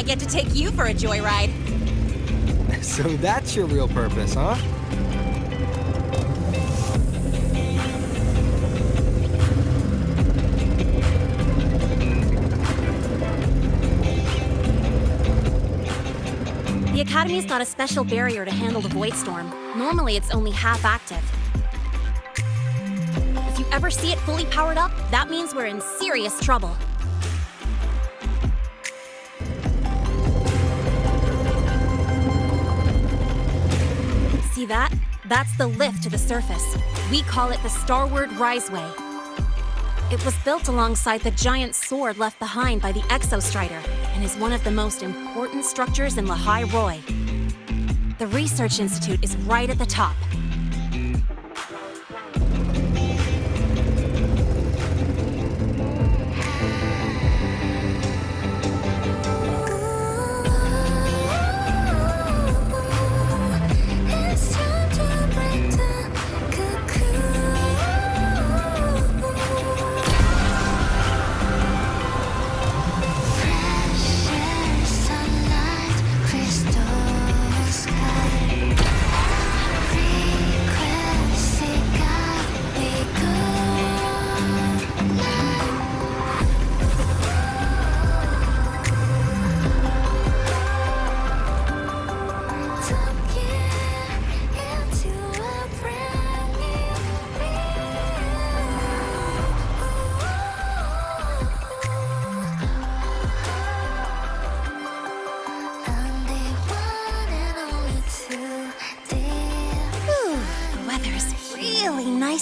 get to take you for a joyride. So that's your real purpose, huh? The Academy's got a special barrier to handle the Void Storm. Normally, it's only half active. If you ever see it fully powered up, that means we're in serious trouble. See that? That's the lift to the surface. We call it the Starward Riseway. It was built alongside the giant sword left behind by the Exostrider and is one of the most important structures in Lehigh Roy. The Research Institute is right at the top.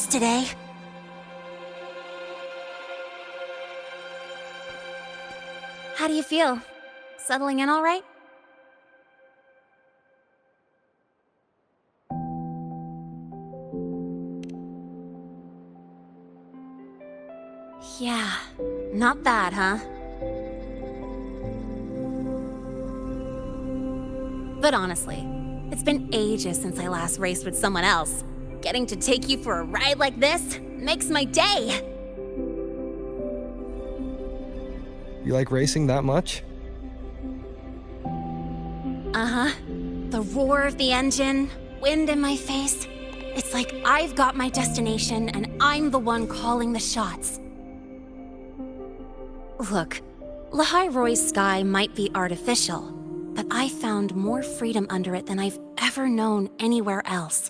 Today. How do you feel? Settling in all right? Yeah, not bad, huh? But honestly, it's been ages since I last raced with someone else. Getting to take you for a ride like this makes my day! You like racing that much? Uh-huh. The roar of the engine, wind in my face. It's like I've got my destination and I'm the one calling the shots. Look, Lehigh Roy's sky might be artificial, but I found more freedom under it than I've ever known anywhere else.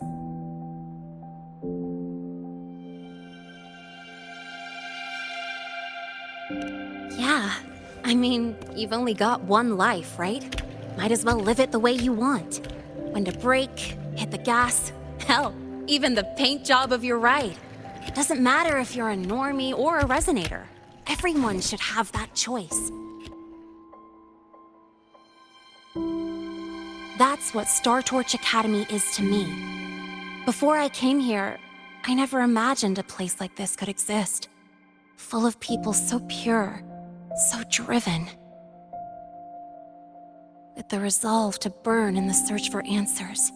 Yeah, I mean, you've only got one life, right? Might as well live it the way you want. When to brake, hit the gas, hell, even the paint job of your ride. It doesn't matter if you're a normie or a resonator. Everyone should have that choice. That's what Star Torch Academy is to me. Before I came here, I never imagined a place like this could exist. Full of people so pure, so driven. With the resolve to burn in the search for answers.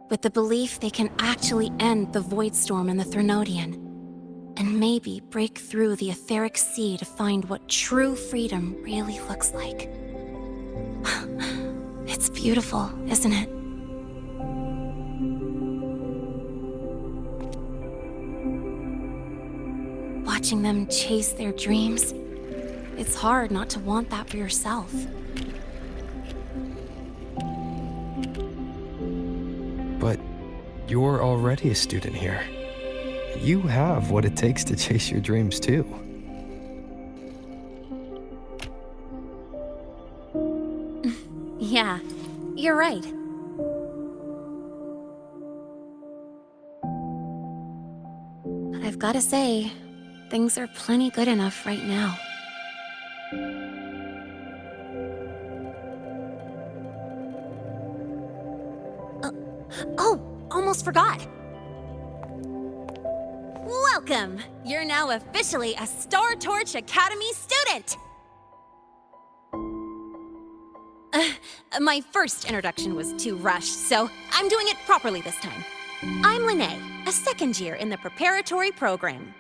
With the belief they can actually end the Void Storm and the Threnodian. And maybe break through the etheric sea to find what true freedom really looks like. It's beautiful, isn't it? Watching them chase their dreams, it's hard not to want that for yourself. But you're already a student here. You have what it takes to chase your dreams too. Yeah, you're right. But I've gotta say, things are plenty good enough right now. Oh, almost forgot. Welcome! You're now officially a Star Torch Academy student! My first introduction was too rushed, so I'm doing it properly this time. I'm Lene, a second year in the preparatory program.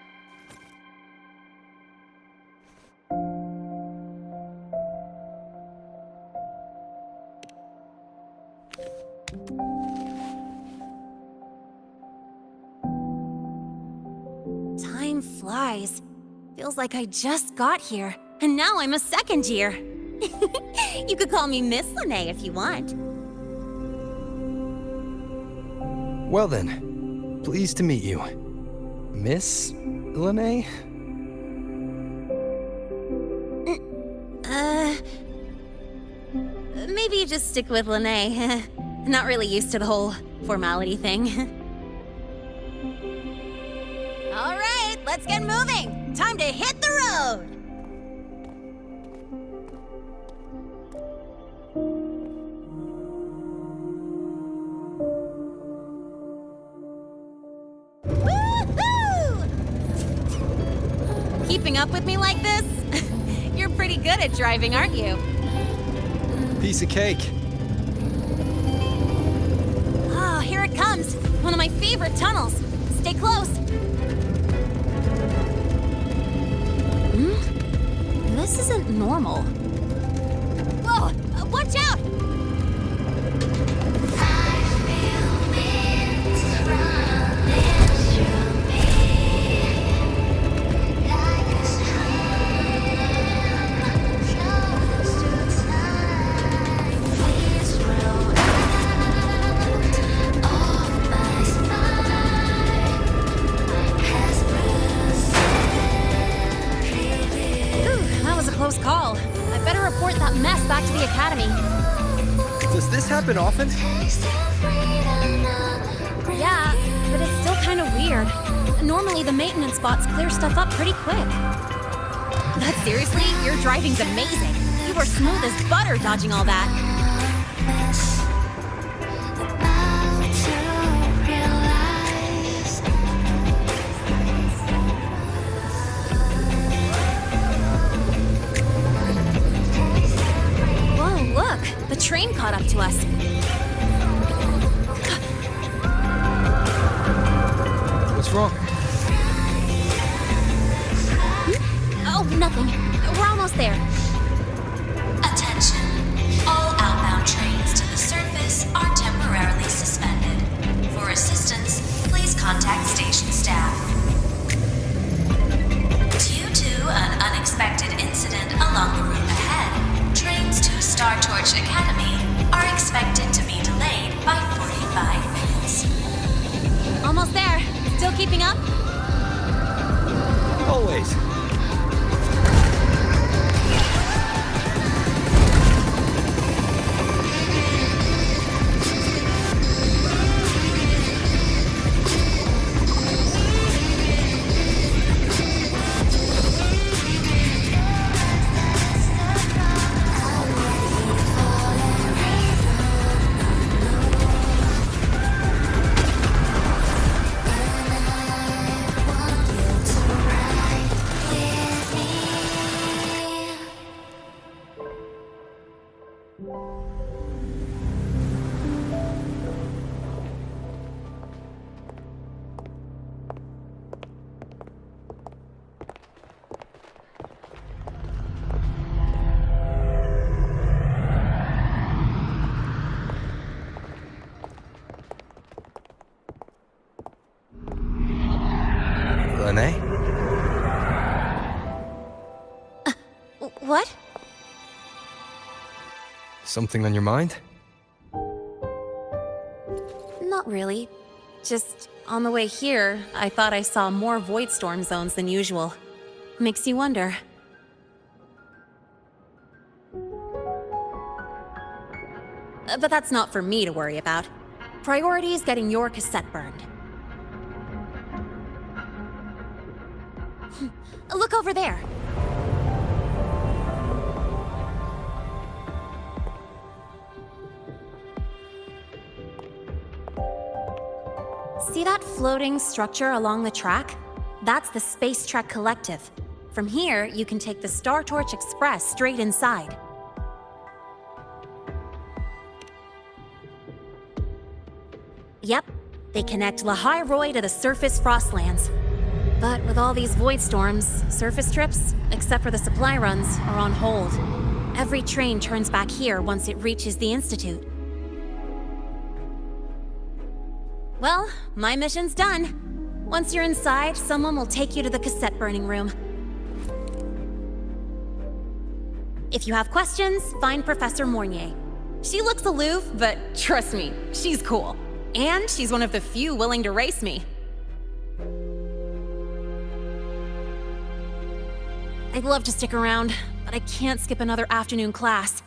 flies. Feels like I just got here, and now I'm a second year. You could call me Miss Lene if you want. Well then, pleased to meet you. Miss Lene? Maybe just stick with Lene. Not really used to the whole formality thing. All right, let's get moving. Time to hit the road. Woohoo! Keeping up with me like this? You're pretty good at driving, aren't you? Piece of cake. Oh, here it comes. One of my favorite tunnels. Stay close. This isn't normal. Whoa! Watch out! Close call. I better report that mess back to the academy. Does this happen often? Yeah, but it's still kind of weird. Normally the maintenance bots clear stuff up pretty quick. But seriously, your driving's amazing. You were smooth as butter dodging all that. The train caught up to us. What's wrong? Oh, nothing. We're almost there. Attention. All outbound trains to the surface are temporarily suspended. For assistance, please contact station staff. Due to an unexpected incident along the route ahead, trains to Star Torch Academy are expected to be delayed by 45 minutes. Almost there. Still keeping up? Always. Lene? What? Something on your mind? Not really. Just on the way here, I thought I saw more void storm zones than usual. Makes you wonder. But that's not for me to worry about. Priority is getting your cassette burned. Look over there. See that floating structure along the track? That's the Space Trek Collective. From here, you can take the Star Torch Express straight inside. Yep, they connect Lahai-Roi to the surface Frostlands. But with all these void storms, surface trips, except for the supply runs, are on hold. Every train turns back here once it reaches the Institute. Well, my mission's done. Once you're inside, someone will take you to the cassette burning room. If you have questions, find Professor Mornier. She looks aloof, but trust me, she's cool. And she's one of the few willing to race me. I'd love to stick around, but I can't skip another afternoon class.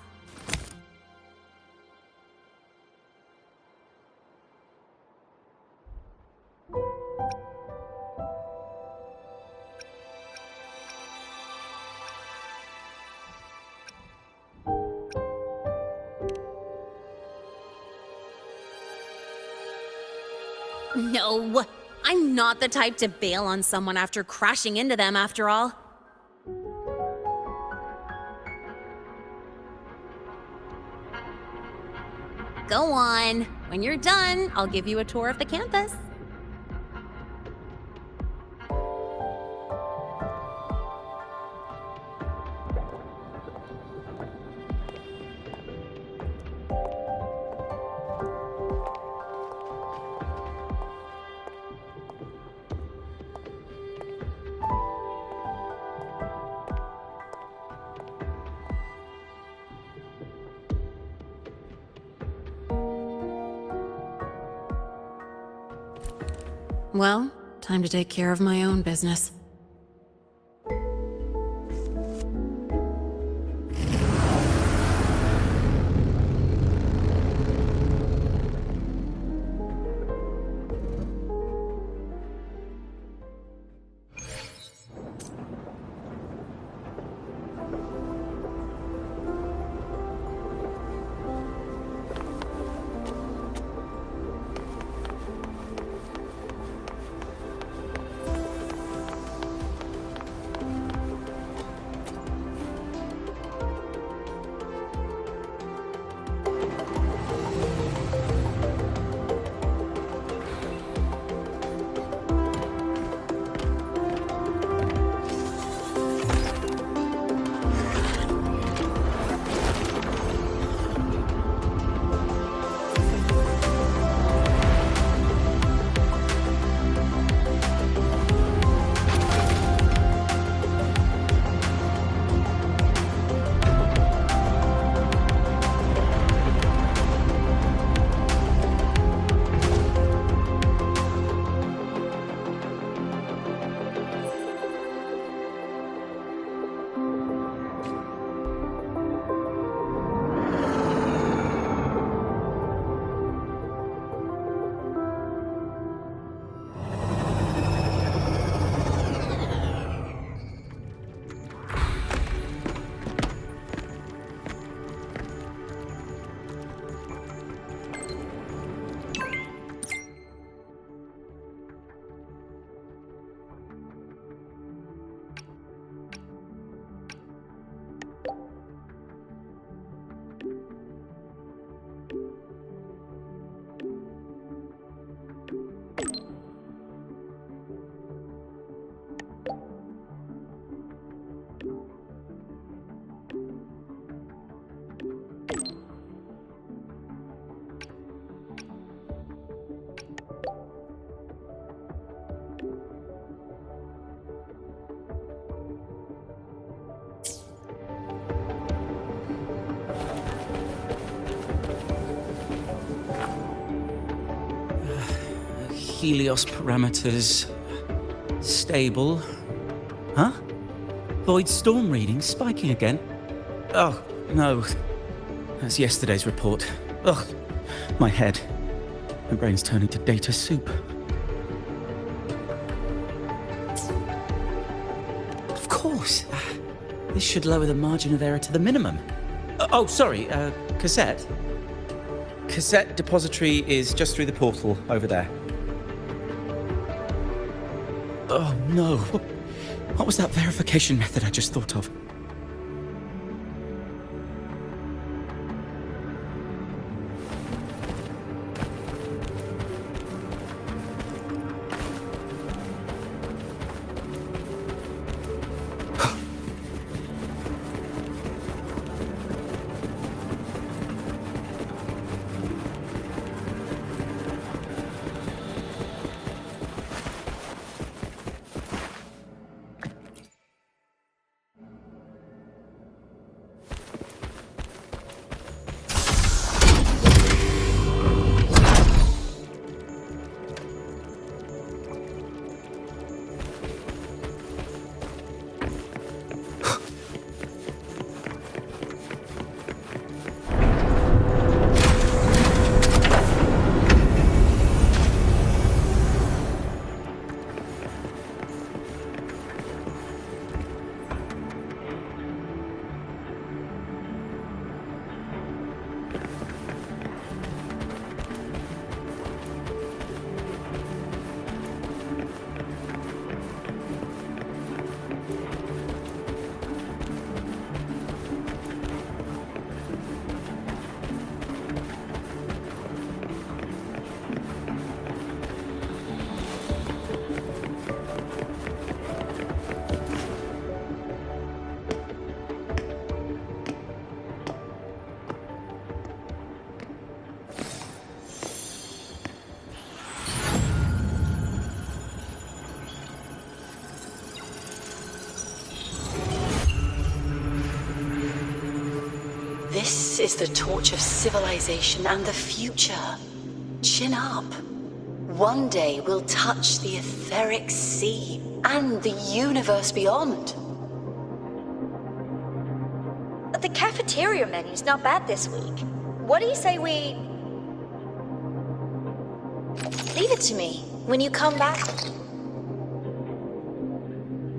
No, I'm not the type to bail on someone after crashing into them, after all. Go on. When you're done, I'll give you a tour of the campus. Well, time to take care of my own business. Helios parameters stable. Huh? Void storm readings spiking again? Oh, no. That's yesterday's report. Ugh, my head. My brain's turning to data soup. Of course. This should lower the margin of error to the minimum. Oh, sorry, cassette. Cassette depository is just through the portal over there. Oh no, what was that verification method I just thought of? This is the torch of civilization and the future. Chin up. One day we'll touch the etheric sea and the universe beyond. The cafeteria menu's not bad this week. What do you say we... Leave it to me. When you come back...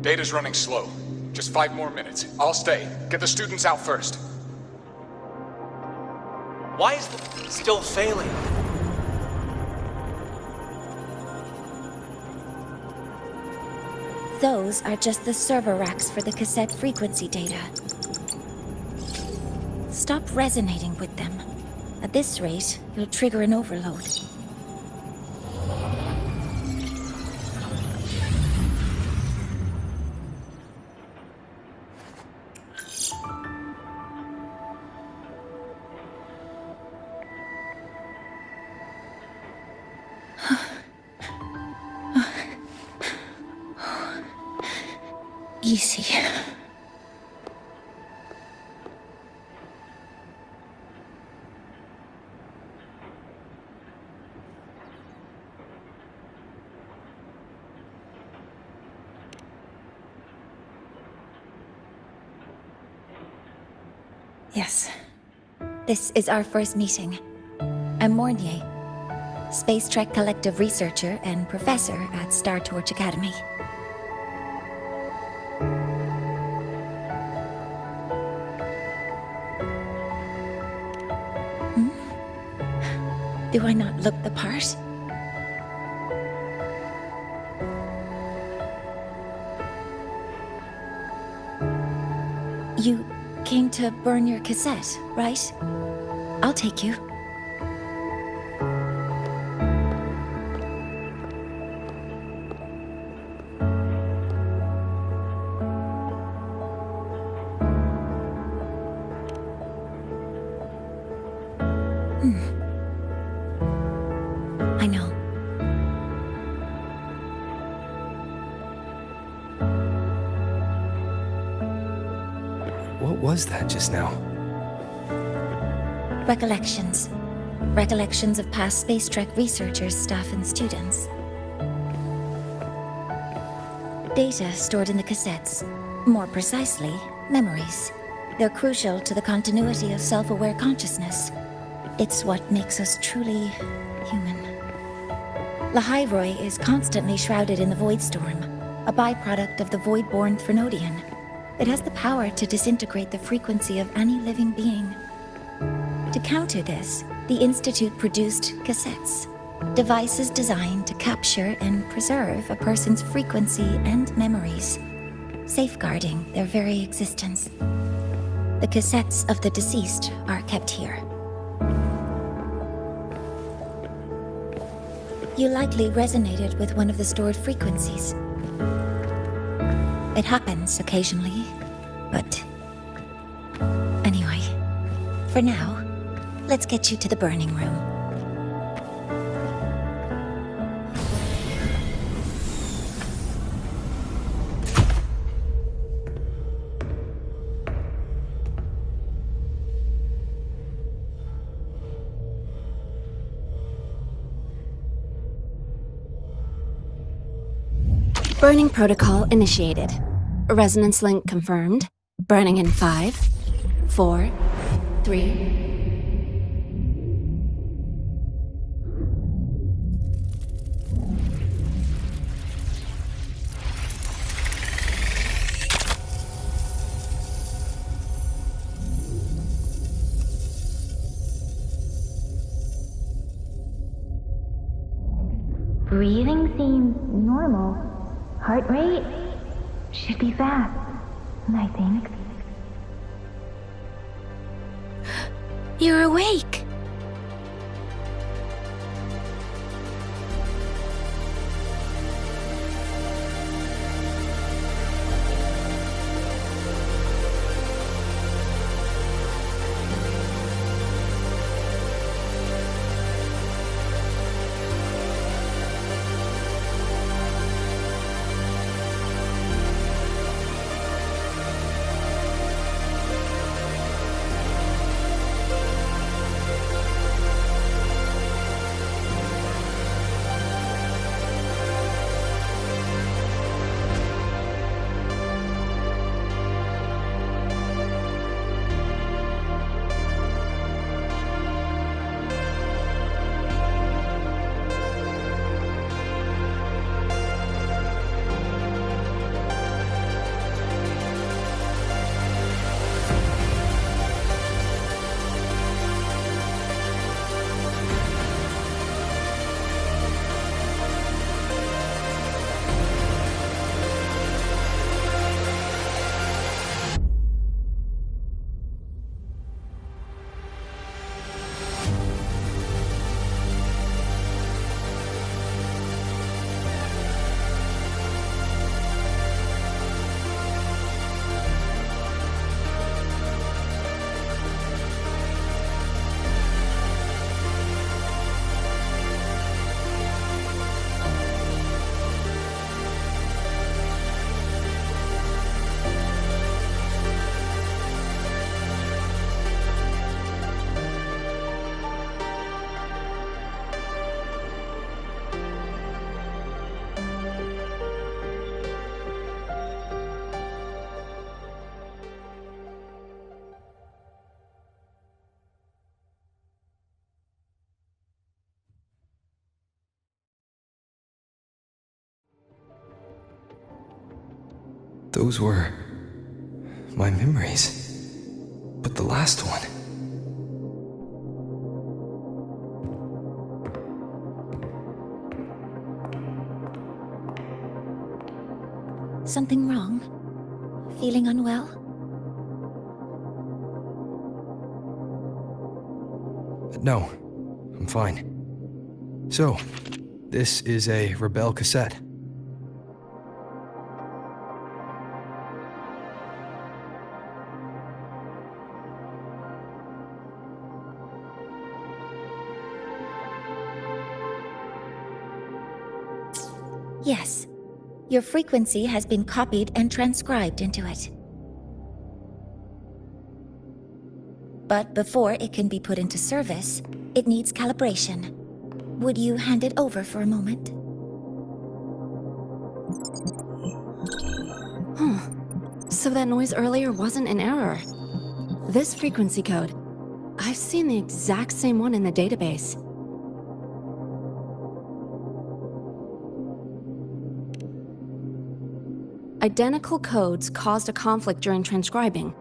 Data's running slow. Just 5 more minutes. I'll stay. Get the students out first. Why is the still failing? Those are just the server racks for the cassette frequency data. Stop resonating with them. At this rate, you'll trigger an overload. Easy. Yes. This is our first meeting. I'm Mornier, Space Trek Collective researcher and professor at Star Torch Academy. Do I not look the part? You came to burn your cassette, right? I'll take you. I know. What was that just now? Recollections. Recollections of past Space Trek researchers, staff, and students. Data stored in the cassettes. More precisely, memories. They're crucial to the continuity of self-aware consciousness. It's what makes us truly human. Lahairoi is constantly shrouded in the Void Storm, a byproduct of the Void-born Threnodian. It has the power to disintegrate the frequency of any living being. To counter this, the Institute produced cassettes, devices designed to capture and preserve a person's frequency and memories, safeguarding their very existence. The cassettes of the deceased are kept here. You likely resonated with one of the stored frequencies. It happens occasionally, but... Anyway, for now, let's get you to the burning room. Burning protocol initiated. Resonance link confirmed. Burning in 5, 4, 3... Breathing seems normal. Heart rate should be fast, I think. You're awake! Those were my memories. But the last one... Something wrong? Feeling unwell? No, I'm fine. So, this is a Rebel cassette. Yes. Your frequency has been copied and transcribed into it. But before it can be put into service, it needs calibration. Would you hand it over for a moment? So that noise earlier wasn't an error. This frequency code, I've seen the exact same one in the database. Identical codes caused a conflict during transcribing.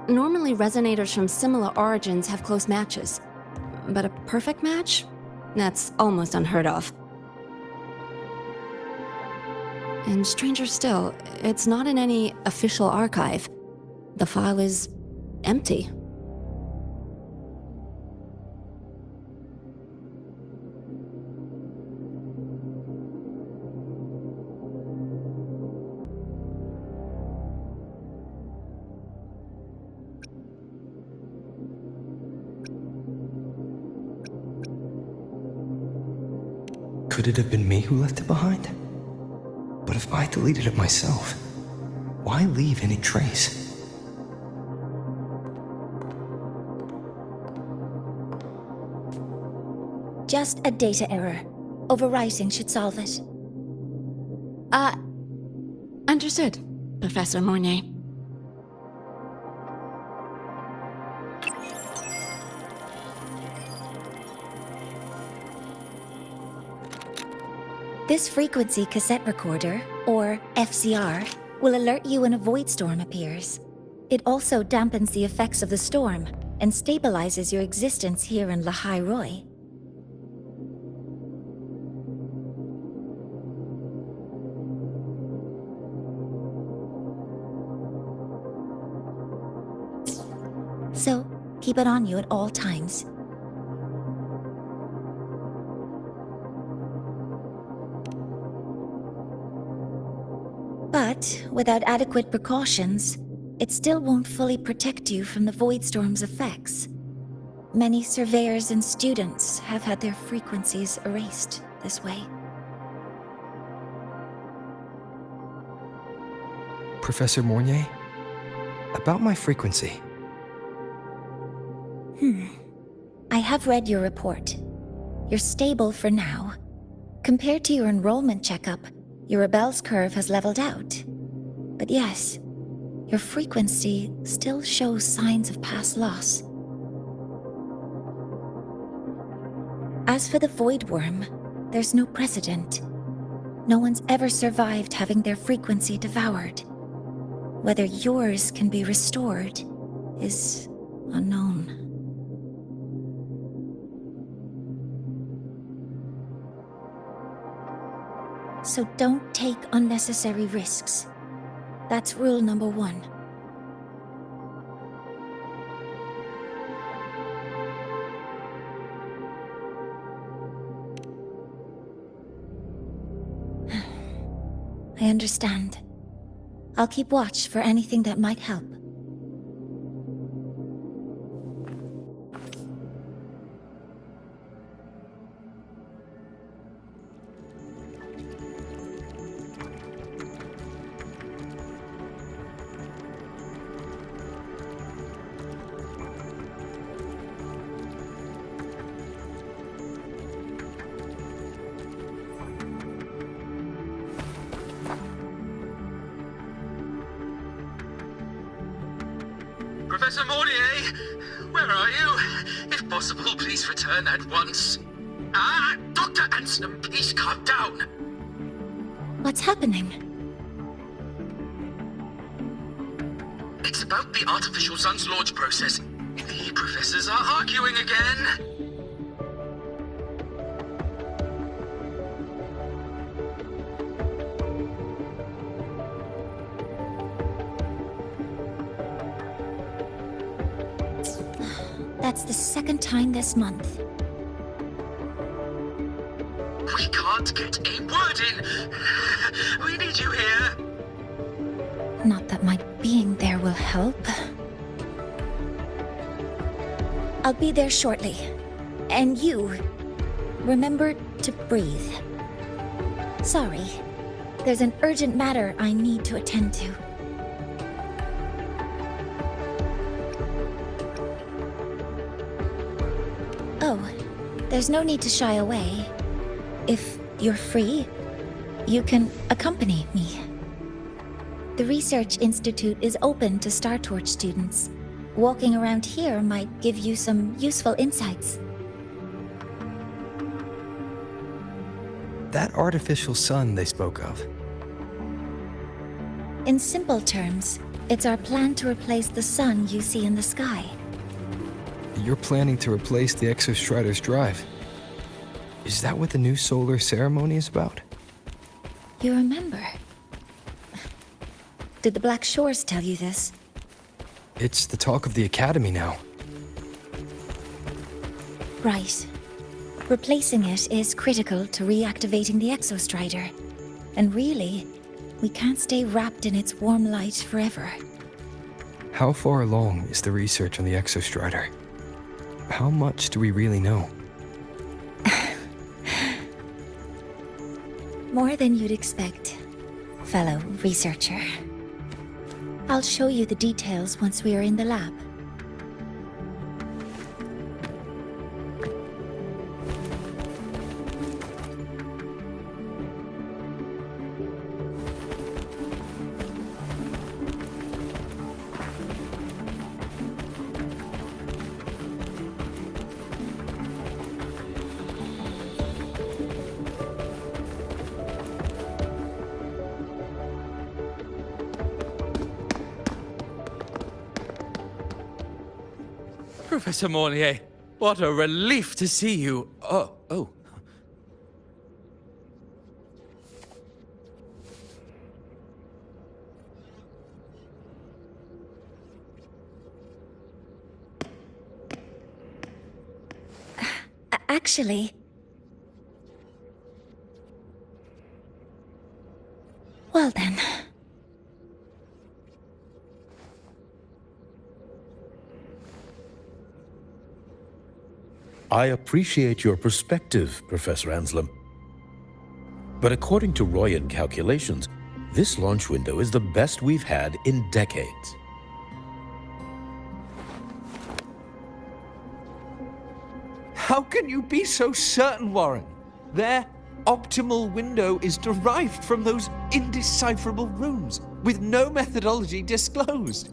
Normally, resonators from similar origins have close matches. But a perfect match? That's almost unheard of. And stranger still, it's not in any official archive. The file is empty. Could it have been me who left it behind? But if I deleted it myself, why leave any trace? Just a data error. Overwriting should solve it. Understood, Professor Mornay. This frequency cassette recorder, or FCR, will alert you when a void storm appears. It also dampens the effects of the storm and stabilizes your existence here in Lahai Roi. So, keep it on you at all times. But without adequate precautions, it still won't fully protect you from the void storm's effects. Many surveyors and students have had their frequencies erased this way. Professor Mornay, about my frequency. I have read your report. You're stable for now. Compared to your enrollment checkup, your rebel's curve has leveled out. But yes, your frequency still shows signs of past loss. As for the Void Worm, there's no precedent. No one's ever survived having their frequency devoured. Whether yours can be restored is unknown. So don't take unnecessary risks. That's rule number 1. I understand. I'll keep watch for anything that might help. Professor Mortier, where are you? If possible, please return at once. Dr. Anson, please calm down. What's happening? about the artificial sun's launch process. The professors are arguing again. That's the second time this month. We can't get a word in. We need you here. Not that my being there will help. I'll be there shortly. And you, remember to breathe. Sorry, there's an urgent matter I need to attend to. Oh, there's no need to shy away. If you're free, you can accompany me. The Research Institute is open to Star Torch students. Walking around here might give you some useful insights. That artificial sun they spoke of. In simple terms, it's our plan to replace the sun you see in the sky. You're planning to replace the Exostrider's drive. Is that what the new solar ceremony is about? You remember? Did the Black Shores tell you this? It's the talk of the Academy now. Right. Replacing it is critical to reactivating the Exostrider. And really, we can't stay wrapped in its warm light forever. How far along is the research on the Exostrider? How much do we really know? More than you'd expect, fellow researcher. I'll show you the details once we are in the lab. Professor Mornier, what a relief to see you. Oh. Actually... Well then... I appreciate your perspective, Professor Anselm. But according to Royan calculations, this launch window is the best we've had in decades. How can you be so certain, Warren? Their optimal window is derived from those indecipherable runes, with no methodology disclosed.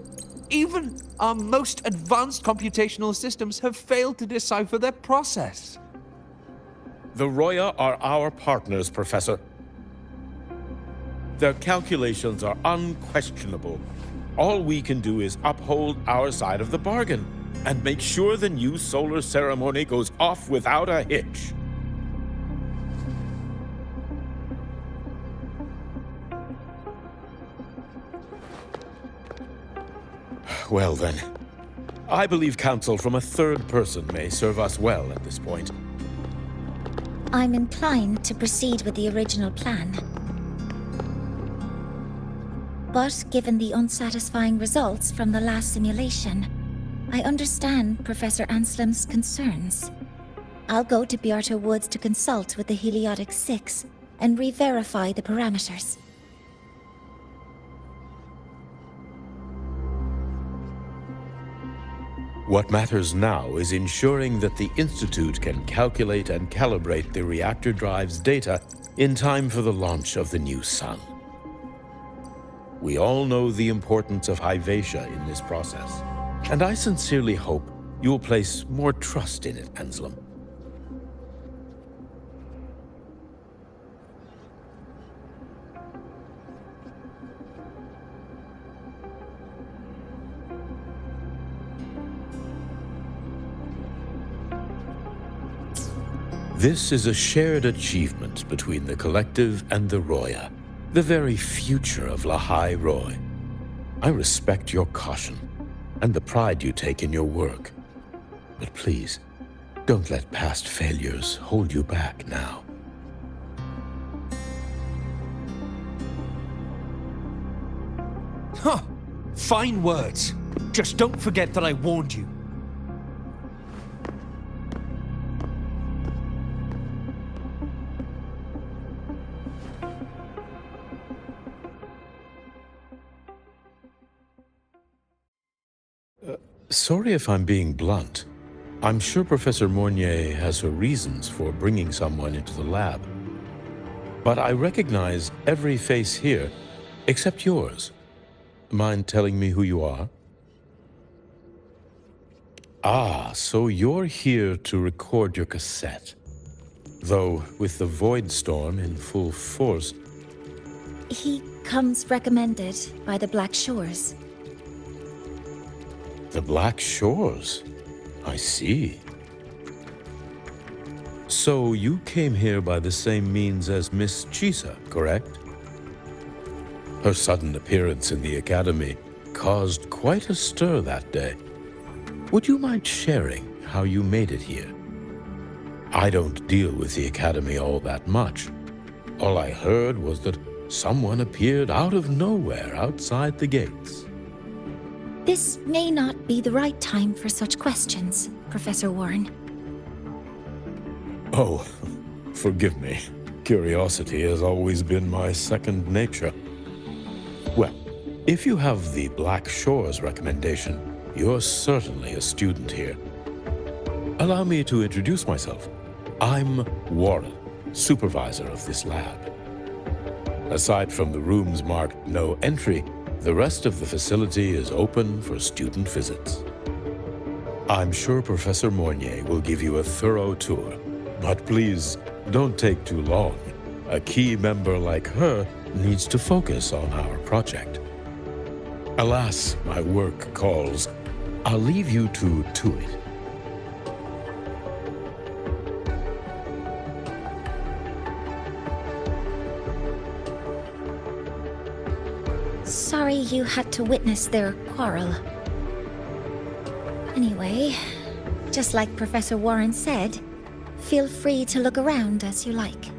Even our most advanced computational systems have failed to decipher their process. The Roya are our partners, Professor. Their calculations are unquestionable. All we can do is uphold our side of the bargain and make sure the new solar ceremony goes off without a hitch. Well then, I believe counsel from a third person may serve us well at this point. I'm inclined to proceed with the original plan. But given the unsatisfying results from the last simulation, I understand Professor Anselm's concerns. I'll go to Beata Woods to consult with the Heliotic 6 and re-verify the parameters. What matters now is ensuring that the Institute can calculate and calibrate the reactor drive's data in time for the launch of the new sun. We all know the importance of Hyvatia in this process, and I sincerely hope you will place more trust in it, Anselm. This is a shared achievement between the Collective and the Roya, the very future of Lahai Roy. I respect your caution and the pride you take in your work. But please, don't let past failures hold you back now. Huh! Fine words. Just don't forget that I warned you. Sorry if I'm being blunt. I'm sure Professor Mornier has her reasons for bringing someone into the lab. But I recognize every face here, except yours. Mind telling me who you are? Ah, so you're here to record your cassette. Though, with the Void Storm in full force... He comes recommended by the Black Shores. The Black Shores? I see. So you came here by the same means as Miss Chisa, correct? Her sudden appearance in the Academy caused quite a stir that day. Would you mind sharing how you made it here? I don't deal with the Academy all that much. All I heard was that someone appeared out of nowhere outside the gates. This may not be the right time for such questions, Professor Warren. Oh, forgive me. Curiosity has always been my second nature. Well, if you have the Black Shores recommendation, you're certainly a student here. Allow me to introduce myself. I'm Warren, supervisor of this lab. Aside from the rooms marked no entry, the rest of the facility is open for student visits. I'm sure Professor Mornier will give you a thorough tour, but please don't take too long. A key member like her needs to focus on our project. Alas, my work calls. I'll leave you to it. Sorry you had to witness their quarrel. Anyway, just like Professor Warren said, feel free to look around as you like.